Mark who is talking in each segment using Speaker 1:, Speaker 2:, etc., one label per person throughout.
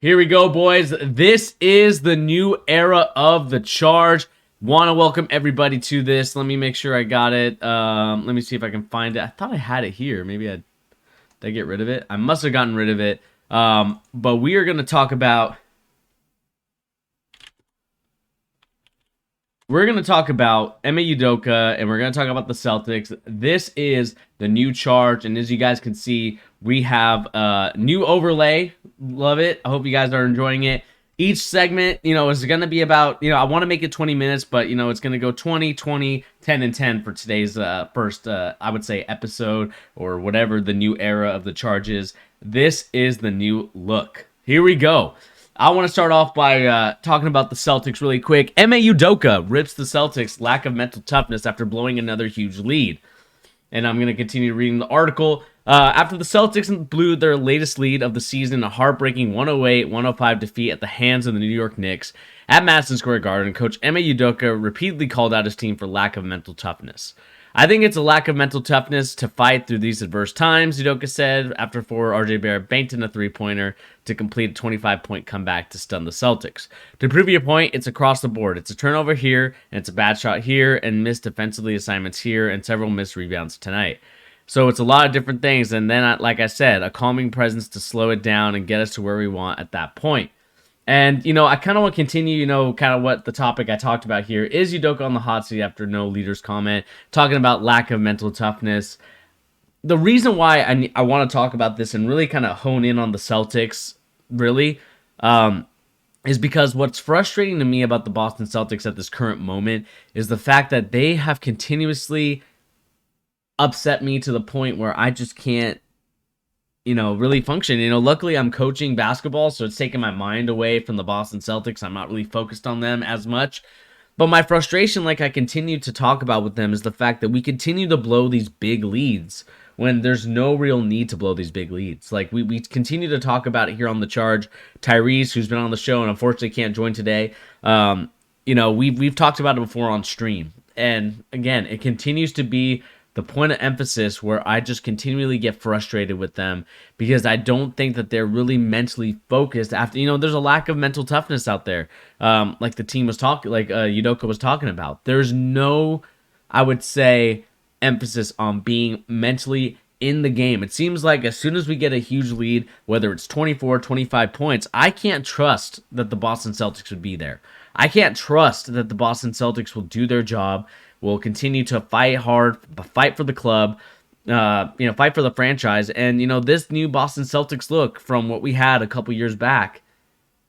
Speaker 1: Here we go, boys. This is the new era of the Charge. Want to welcome everybody to this. Let me make sure I got it. Let me see if I can find it. I thought I had it here. Maybe did I get rid of it? I must have gotten rid of it. But we are going to talk about... We're going to talk about Ime Udoka, and we're going to talk about the Celtics. This is the new Charge, and as you guys can see, we have a new overlay. Love it. I hope you guys are enjoying it. Each segment, is going to be about, I want to make it 20 minutes, but, it's going to go 20, 20, 10, and 10 for today's first, I would say, episode or whatever the new era of the Charge is. This is the new look. Here we go. I want to start off by talking about the Celtics really quick. Ime Udoka rips the Celtics' lack of mental toughness after blowing another huge lead. And I'm going to continue reading the article. After the Celtics blew their latest lead of the season, a heartbreaking 108-105 defeat at the hands of the New York Knicks at Madison Square Garden, Coach Ime Udoka repeatedly called out his team for lack of mental toughness. I think it's a lack of mental toughness to fight through these adverse times, Udoka said, after RJ Barrett banked in a three-pointer to complete a 25-point comeback to stun the Celtics. To prove your point, it's across the board. It's a turnover here, and it's a bad shot here, and missed defensively assignments here, and several missed rebounds tonight. So it's a lot of different things, and then, like I said, a calming presence to slow it down and get us to where we want at that point. And, I kind of want to continue, kind of what the topic I talked about here is Udoka on the hot seat after no leader's comment, talking about lack of mental toughness. The reason why I want to talk about this and really kind of hone in on the Celtics, really, is because what's frustrating to me about the Boston Celtics at this current moment is the fact that they have continuously upset me to the point where I just can't, really function. Luckily I'm coaching basketball, so it's taking my mind away from the Boston Celtics. I'm not really focused on them as much. But my frustration, like I continue to talk about with them, is the fact that we continue to blow these big leads when there's no real need to blow these big leads. Like we continue to talk about it here on the Charge. Tyrese, who's been on the show and unfortunately can't join today, we've talked about it before on stream. And again, it continues to be the point of emphasis where I just continually get frustrated with them because I don't think that they're really mentally focused after, there's a lack of mental toughness out there. Like the team was talking, like Udoka was talking about. There's no, I would say, emphasis on being mentally in the game. It seems like as soon as we get a huge lead, whether it's 24, 25 points, I can't trust that the Boston Celtics would be there. I can't trust that the Boston Celtics will do their job, will continue to fight hard, fight for the club, fight for the franchise. And, this new Boston Celtics look from what we had a couple years back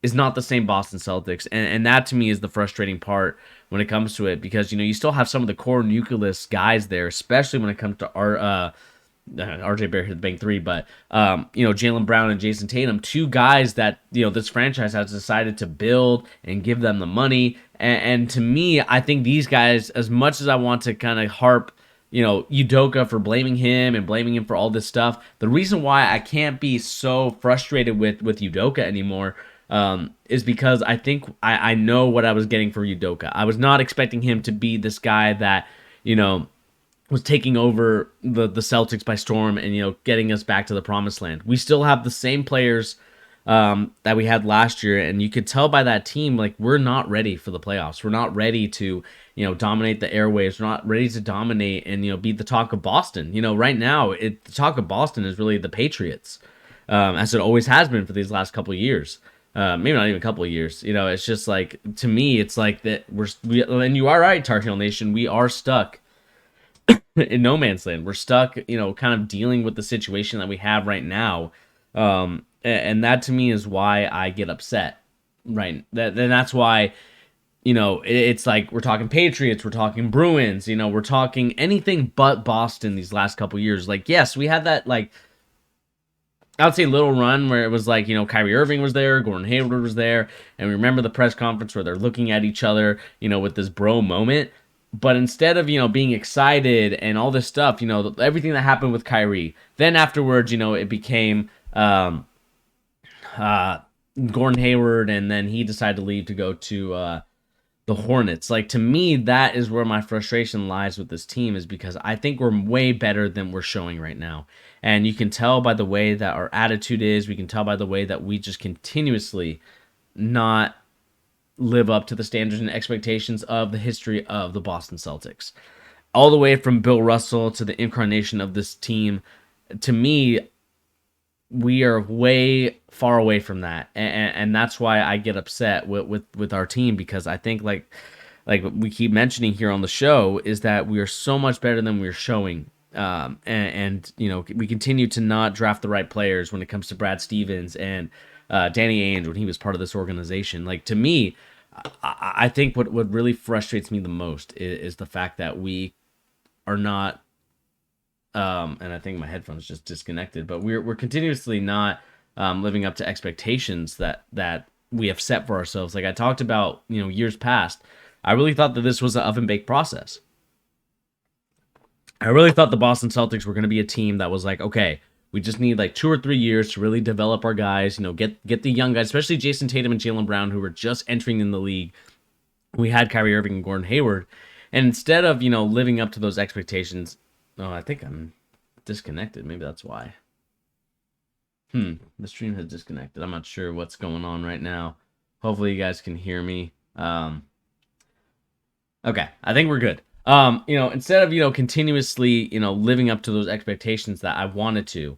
Speaker 1: is not the same Boston Celtics. And that to me is the frustrating part when it comes to it because, you still have some of the core nucleus guys there, especially when it comes to RJ Barrett hit the bank three, but Jaylen Brown and Jason Tatum, two guys that this franchise has decided to build and give them the money. And to me, I think these guys, as much as I want to kind of harp, Udoka for blaming him and blaming him for all this stuff, the reason why I can't be so frustrated with Udoka anymore is because I think I know what I was getting for Udoka. I was not expecting him to be this guy that was taking over the Celtics by storm and, getting us back to the promised land. We still have the same players that we had last year, and you could tell by that team, like, we're not ready for the playoffs. We're not ready to, dominate the airwaves. We're not ready to dominate and, be the talk of Boston. Right now, the talk of Boston is really the Patriots, as it always has been for these last couple of years. Maybe not even a couple of years. It's just like, to me, it's like that and you are right, Tar Heel Nation, we are stuck in no man's land. We're stuck, kind of dealing with the situation that we have right now. And that to me is why I get upset, right? That's why, it's like we're talking Patriots, we're talking Bruins, we're talking anything but Boston these last couple years. Like, yes, we had that, like, I would say little run where it was like, Kyrie Irving was there, Gordon Hayward was there, and we remember the press conference where they're looking at each other, with this bro moment. But instead of, being excited and all this stuff, everything that happened with Kyrie, then afterwards, it became Gordon Hayward, and then he decided to leave to go to the Hornets. Like, to me, that is where my frustration lies with this team, is because I think we're way better than we're showing right now. And you can tell by the way that our attitude is. We can tell by the way that we just continuously not live up to the standards and expectations of the history of the Boston Celtics. All the way from Bill Russell to the incarnation of this team, to me, we are way far away from that, and that's why I get upset with our team, because I think like we keep mentioning here on the show, is that we are so much better than we're showing. And you know, we continue to not draft the right players when it comes to Brad Stevens and Danny Ainge when he was part of this organization. Like, to me, I think what really frustrates me the most is the fact that we are not. And I think my headphones just disconnected, but we're continuously not living up to expectations that we have set for ourselves. Like I talked about, you know, years past, I really thought that this was an oven baked process. I really thought the Boston Celtics were going to be a team that was like, okay, we just need like 2 or 3 years to really develop our guys, you know, get the young guys, especially Jason Tatum and Jaylen Brown, who were just entering in the league. We had Kyrie Irving and Gordon Hayward, and instead of, you know, living up to those expectations. Oh, I think I'm disconnected. Maybe that's why. The stream has disconnected. I'm not sure what's going on right now. Hopefully you guys can hear me. Okay, I think we're good. You know, instead of, you know, continuously, you know, living up to those expectations that I wanted to,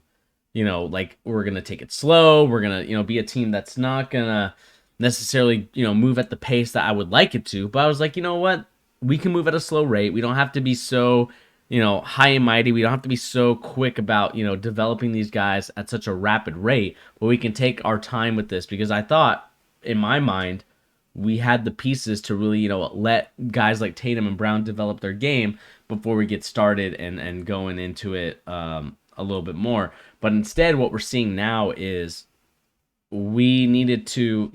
Speaker 1: you know, like, we're going to take it slow. We're going to, you know, be a team that's not going to necessarily, you know, move at the pace that I would like it to. But I was like, you know what? We can move at a slow rate. We don't have to be so, you know, high and mighty. We don't have to be so quick about, you know, developing these guys at such a rapid rate, but we can take our time with this, because I thought, in my mind, we had the pieces to really, you know, let guys like Tatum and Brown develop their game before we get started and going into it a little bit more. But instead, what we're seeing now is we needed to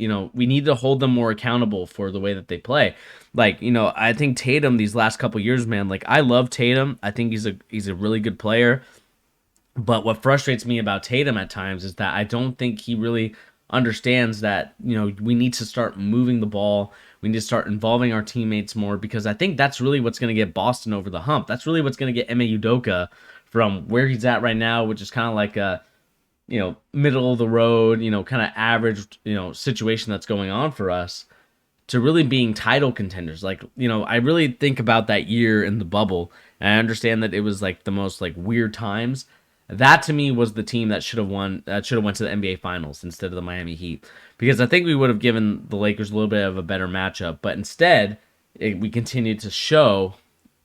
Speaker 1: hold them more accountable for the way that they play. Like, you know, I think Tatum these last couple years, man, like, I love Tatum. I think he's a really good player. But what frustrates me about Tatum at times is that I don't think he really understands that, you know, we need to start moving the ball. We need to start involving our teammates more, because I think that's really what's going to get Boston over the hump. That's really what's going to get Ime Udoka from where he's at right now, which is kind of like a, you know, middle of the road, you know, kind of average, you know, situation that's going on for us, to really being title contenders. Like, you know, I really think about that year in the bubble, and I understand that it was like the most like weird times. That, to me, was the team that should have won, that should have went to the NBA Finals instead of the Miami Heat, because I think we would have given the Lakers a little bit of a better matchup. But instead, we continued to show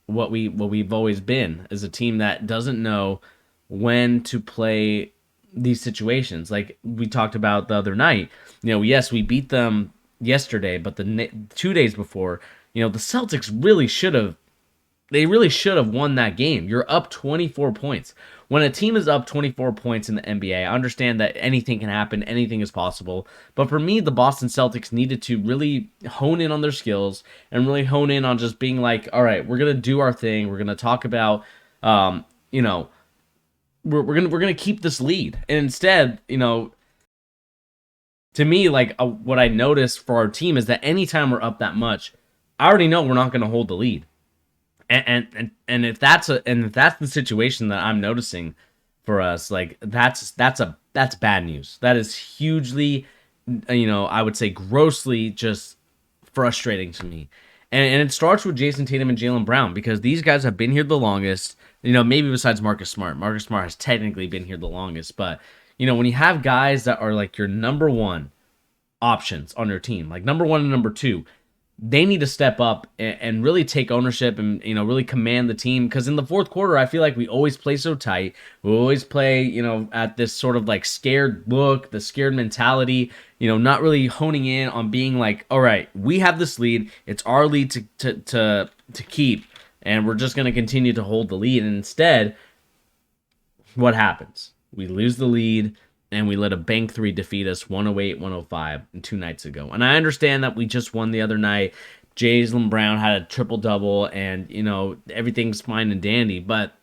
Speaker 1: what we've always been, as a team that doesn't know when to play these situations. Like we talked about the other night, you know, yes, we beat them yesterday, but the 2 days before, you know, the Celtics really should have won that game. You're up 24 points. When a team is up 24 points in the NBA, I understand that anything can happen, anything is possible. But for me, the Boston Celtics needed to really hone in on their skills and really hone in on just being like, all right, we're going to do our thing. We're going to talk about, you know, we're gonna keep this lead. And instead, you know, to me, like, what I noticed for our team is that anytime we're up that much, I already know we're not going to hold the lead. And if that's the situation that I'm noticing for us, like, that's bad news. That is hugely, you know, I would say grossly just frustrating to me. And it starts with Jason Tatum and Jaylen Brown, because these guys have been here the longest. You know, maybe besides Marcus Smart. Marcus Smart has technically been here the longest. But, you know, when you have guys that are like your number one options on your team, like number one and number two, they need to step up and really take ownership and, you know, really command the team. Because in the fourth quarter, I feel like we always play so tight. We always play, you know, at this sort of like scared look, the scared mentality, you know, not really honing in on being like, all right, we have this lead. It's our lead to keep, and we're just going to continue to hold the lead. And instead, what happens? We lose the lead, and we let a bank three defeat us 108-105 2 nights ago. And I understand that we just won the other night. Jaylen Brown had a triple-double, and, you know, everything's fine and dandy. But,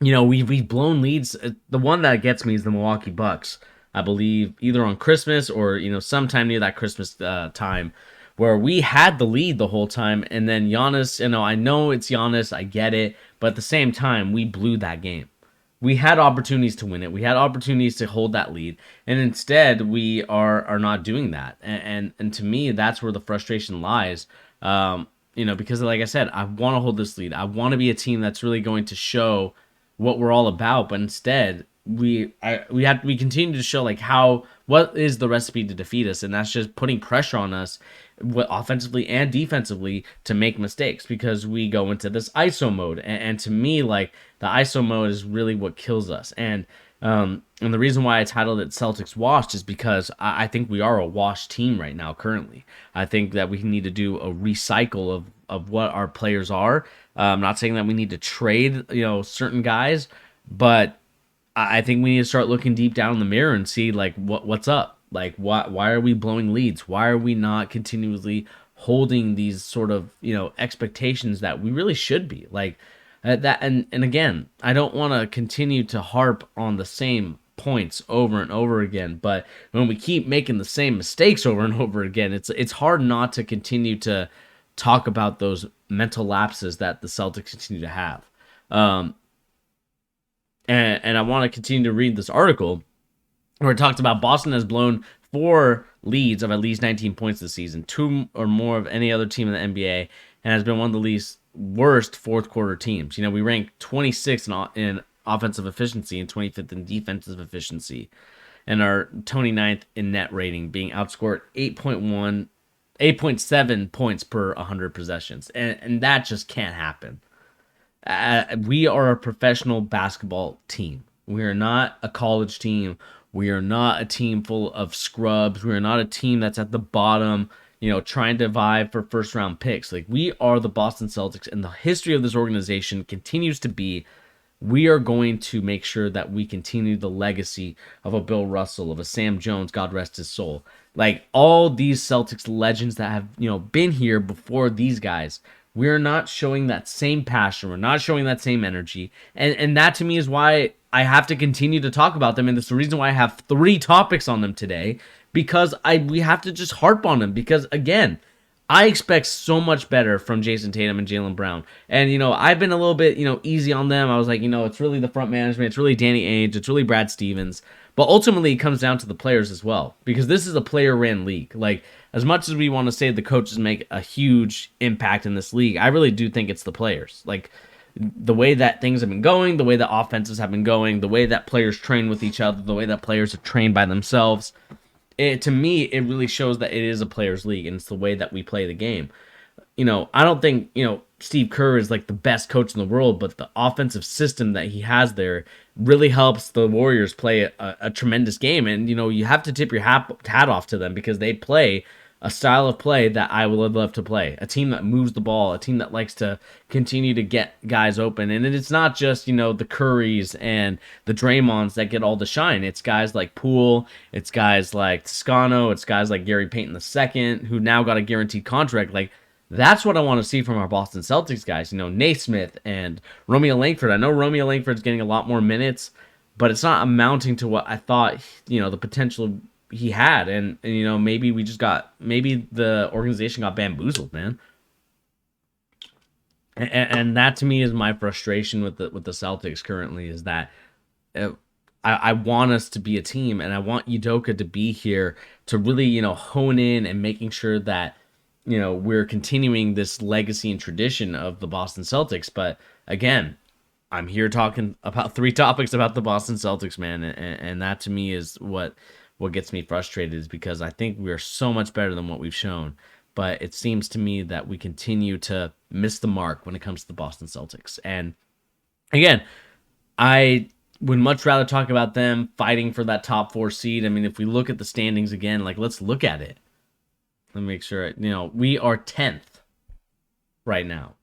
Speaker 1: you know, we've blown leads. The one that gets me is the Milwaukee Bucks, I believe, either on Christmas or, you know, sometime near that Christmas time. where we had the lead the whole time, and then Giannis, I know it's Giannis, I get it, but at the same time, we blew that game. We had opportunities to win it. We had opportunities to hold that lead, and instead we are not doing that. And to me, that's where the frustration lies. Because like I said, I want to hold this lead. I want to be a team that's really going to show what we're all about. But instead, we continue to show like what is the recipe to defeat us, and that's just putting pressure on us, offensively and defensively, to make mistakes because we go into this ISO mode. And to me, like, the ISO mode is really what kills us. And the reason why I titled it Celtics Washed is because I think we are a washed team right now currently. I think that we need to do a recycle of what our players are. I'm not saying that we need to trade, certain guys, but I think we need to start looking deep down in the mirror and see like what's up. Like, why are we blowing leads? Why are we not continuously holding these sort of, expectations that we really should be? Like, that and again, I don't want to continue to harp on the same points over and over again, but when we keep making the same mistakes over and over again, it's hard not to continue to talk about those mental lapses that the Celtics continue to have. And I want to continue to read this article where it talks about Boston has blown 4 leads of at least 19 points this season, 2 or more of any other team in the NBA, and has been one of the least worst fourth quarter teams. We ranked 26th in offensive efficiency and 25th in defensive efficiency, and our 29th in net rating, being outscored 8.7 points per 100 possessions, and that just can't happen. We are a professional basketball team. We are not a college team. We are not a team full of scrubs. We are not a team that's at the bottom, trying to vie for first round picks. Like, we are the Boston Celtics, and the history of this organization continues to be, we are going to make sure that we continue the legacy of a Bill Russell, of a Sam Jones, God rest his soul. Like, all these Celtics legends that have, been here before these guys, we're not showing that same passion. We're not showing that same energy. And that to me is why I have to continue to talk about them. And it's the reason why I have 3 topics on them today, because we have to just harp on them. Because again, I expect so much better from Jason Tatum and Jaylen Brown. And, I've been a little bit, easy on them. I was like, it's really the front management. It's really Danny Ainge. It's really Brad Stevens. But ultimately, it comes down to the players as well, because this is a player-ran league. Like, as much as we want to say the coaches make a huge impact in this league, I really do think it's the players. Like, the way that things have been going, the way that offenses have been going, the way that players train with each other, the way that players are trained by themselves, to me, it really shows that it is a players' league, and it's the way that we play the game. I don't think, Steve Kerr is like the best coach in the world, but the offensive system that he has there really helps the Warriors play a tremendous game. And, you have to tip your hat off to them, because they play a style of play that I would love to play. A team that moves the ball, a team that likes to continue to get guys open. And it's not just, the Currys and the Draymonds that get all the shine. It's guys like Poole, it's guys like Toscano, it's guys like Gary Payton II, who now got a guaranteed contract. Like, that's what I want to see from our Boston Celtics guys. Naismith and Romeo Langford. I know Romeo Langford's getting a lot more minutes, but it's not amounting to what I thought, the potential he had. And maybe the organization got bamboozled, man. And that to me is my frustration with the Celtics currently, is that I want us to be a team, and I want Udoka to be here to really, hone in and making sure that, we're continuing this legacy and tradition of the Boston Celtics. But again, I'm here talking about 3 topics about the Boston Celtics, man. And that to me is what gets me frustrated, is because I think we are so much better than what we've shown. But it seems to me that we continue to miss the mark when it comes to the Boston Celtics. And again, I would much rather talk about them fighting for that top 4 seed. I mean, if we look at the standings again, like, let's look at it. Let me make sure, we are 10th right now.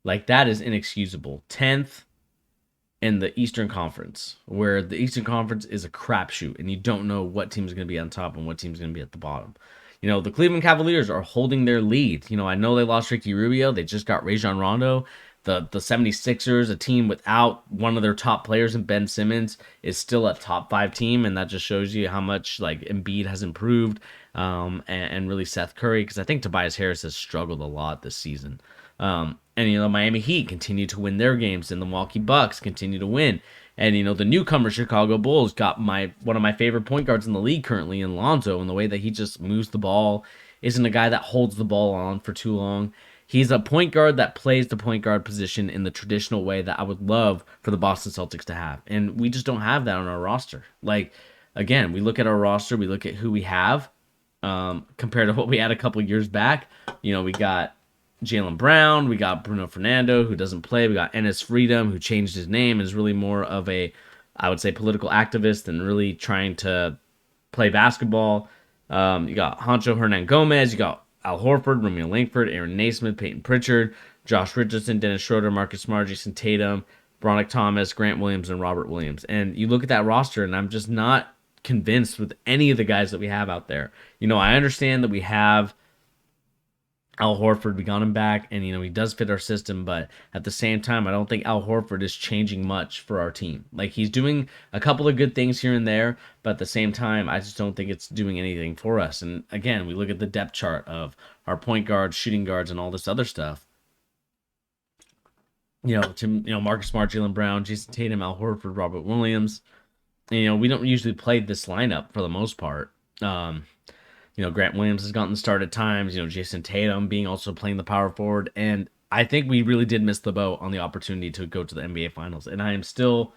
Speaker 1: Like, that is inexcusable. 10th in the Eastern Conference, where the Eastern Conference is a crapshoot, and you don't know what team's going to be on top and what team's going to be at the bottom. The Cleveland Cavaliers are holding their lead. I know they lost Ricky Rubio. They just got Rajon Rondo. The 76ers, a team without one of their top players in Ben Simmons, is still a top 5 team, and that just shows you how much, like, Embiid has improved. and really Seth Curry, because I think Tobias Harris has struggled a lot this season. And Miami Heat continue to win their games, and the Milwaukee Bucks continue to win. And the newcomer Chicago Bulls got one of my favorite point guards in the league currently, in Lonzo, and the way that he just moves the ball, isn't a guy that holds the ball on for too long. He's a point guard that plays the point guard position in the traditional way that I would love for the Boston Celtics to have. And we just don't have that on our roster. Like, again, we look at our roster, we look at who we have, compared to what we had a couple years back. We got Jaylen Brown, we got Bruno Fernando, who doesn't play. We got Enes Freedom, who changed his name and is really more of a, I would say, political activist than really trying to play basketball. You got Hancho Hernan Gomez, you got Al Horford, Romeo Langford, Aaron Naismith, Peyton Pritchard, Josh Richardson, Dennis Schroeder, Marcus Smart, Jason Tatum, Bronick Thomas, Grant Williams, and Robert Williams. And you look at that roster, and I'm just not convinced with any of the guys that we have out there. I understand that we have Al Horford, we got him back, and he does fit our system, but at the same time, I don't think Al Horford is changing much for our team. Like, he's doing a couple of good things here and there, but at the same time, I just don't think it's doing anything for us. And again, we look at the depth chart of our point guards, shooting guards, and all this other stuff. Marcus Smart, Jaylen Brown, Jason Tatum, Al Horford, Robert Williams. And, we don't usually play this lineup for the most part. Grant Williams has gotten the start at times. Jason Tatum being also playing the power forward. And I think we really did miss the boat on the opportunity to go to the NBA Finals. And I am still...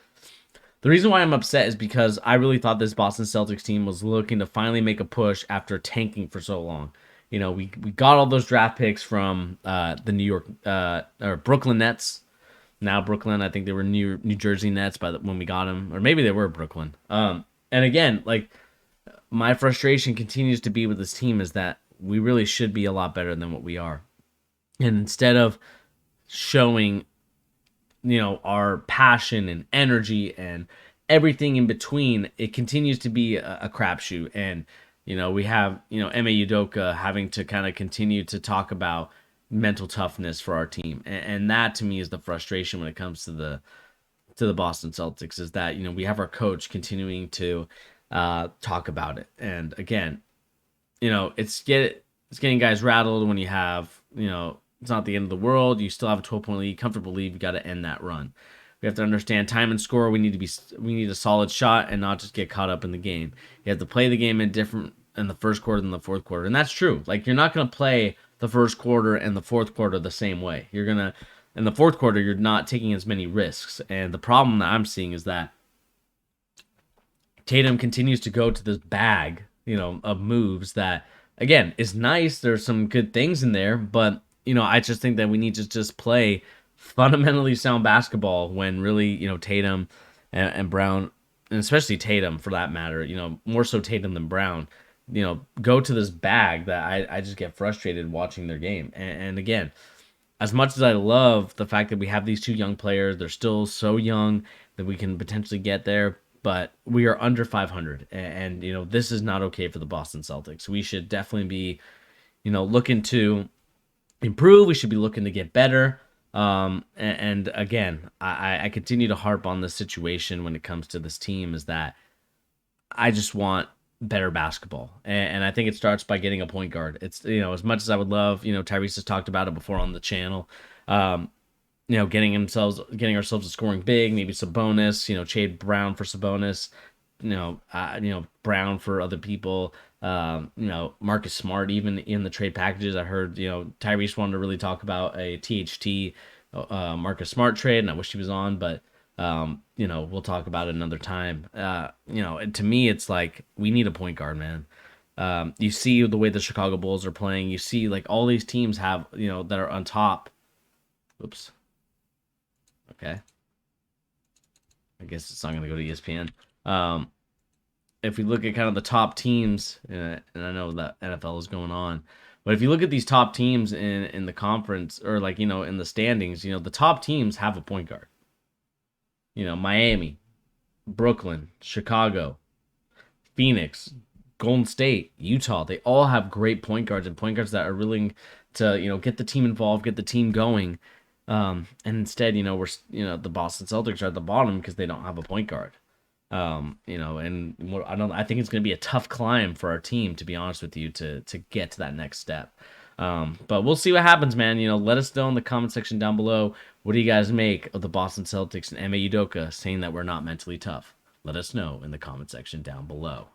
Speaker 1: The reason why I'm upset is because I really thought this Boston Celtics team was looking to finally make a push after tanking for so long. We got all those draft picks from the New York... or Brooklyn Nets. Now Brooklyn, I think they were New Jersey Nets when we got them. Or maybe they were Brooklyn. And again, like... My frustration continues to be with this team is that we really should be a lot better than what we are. And instead of showing, our passion and energy and everything in between, it continues to be a crapshoot. And, we have, Ime Udoka having to kind of continue to talk about mental toughness for our team. And that, to me, is the frustration when it comes to the Boston Celtics, is that, we have our coach continuing to talk about it. And again, it's getting guys rattled when you have, it's not the end of the world. You still have a 12-point lead, comfortable lead. You got to end that run. We have to understand time and score. We need a solid shot and not just get caught up in the game. You have to play the game in the first quarter than the fourth quarter. And that's true. Like, you're not going to play the first quarter and the fourth quarter the same way. In the fourth quarter, you're not taking as many risks. And the problem that I'm seeing is that Tatum continues to go to this bag, of moves that, again, is nice. There's some good things in there, but, I just think that we need to just play fundamentally sound basketball when really, Tatum and Brown, and especially Tatum for that matter, more so Tatum than Brown, go to this bag that I just get frustrated watching their game. And again, as much as I love the fact that we have these two young players, they're still so young that we can potentially get there. But we are under 500, and this is not okay for the Boston Celtics. We should definitely be, looking to improve. We should be looking to get better. And again, I continue to harp on this situation when it comes to this team, is that I just want better basketball, and I think it starts by getting a point guard. It's as much as I would love, Tyrese has talked about it before on the channel. Getting ourselves a scoring big, maybe Sabonis, trade Brown for Sabonis, Brown for other people, Marcus Smart, even in the trade packages. I heard, Tyrese wanted to really talk about a THT Marcus Smart trade, and I wish he was on, but, we'll talk about it another time. And to me, it's like, we need a point guard, man. You see the way the Chicago Bulls are playing. You see, like, all these teams have, that are on top. Oops. Okay. I guess it's not going to go to ESPN. If we look at kind of the top teams, and I know that NFL is going on, but if you look at these top teams in the conference, or like, in the standings, the top teams have a point guard. Miami, Brooklyn, Chicago, Phoenix, Golden State, Utah, they all have great point guards, and point guards that are willing to, get the team involved, get the team going. And instead, we're the Boston Celtics are at the bottom because they don't have a point guard. I think it's going to be a tough climb for our team, to be honest with you, to get to that next step. But we'll see what happens, man. Let us know in the comment section down below. What do you guys make of the Boston Celtics and Ime Udoka saying that we're not mentally tough? Let us know in the comment section down below.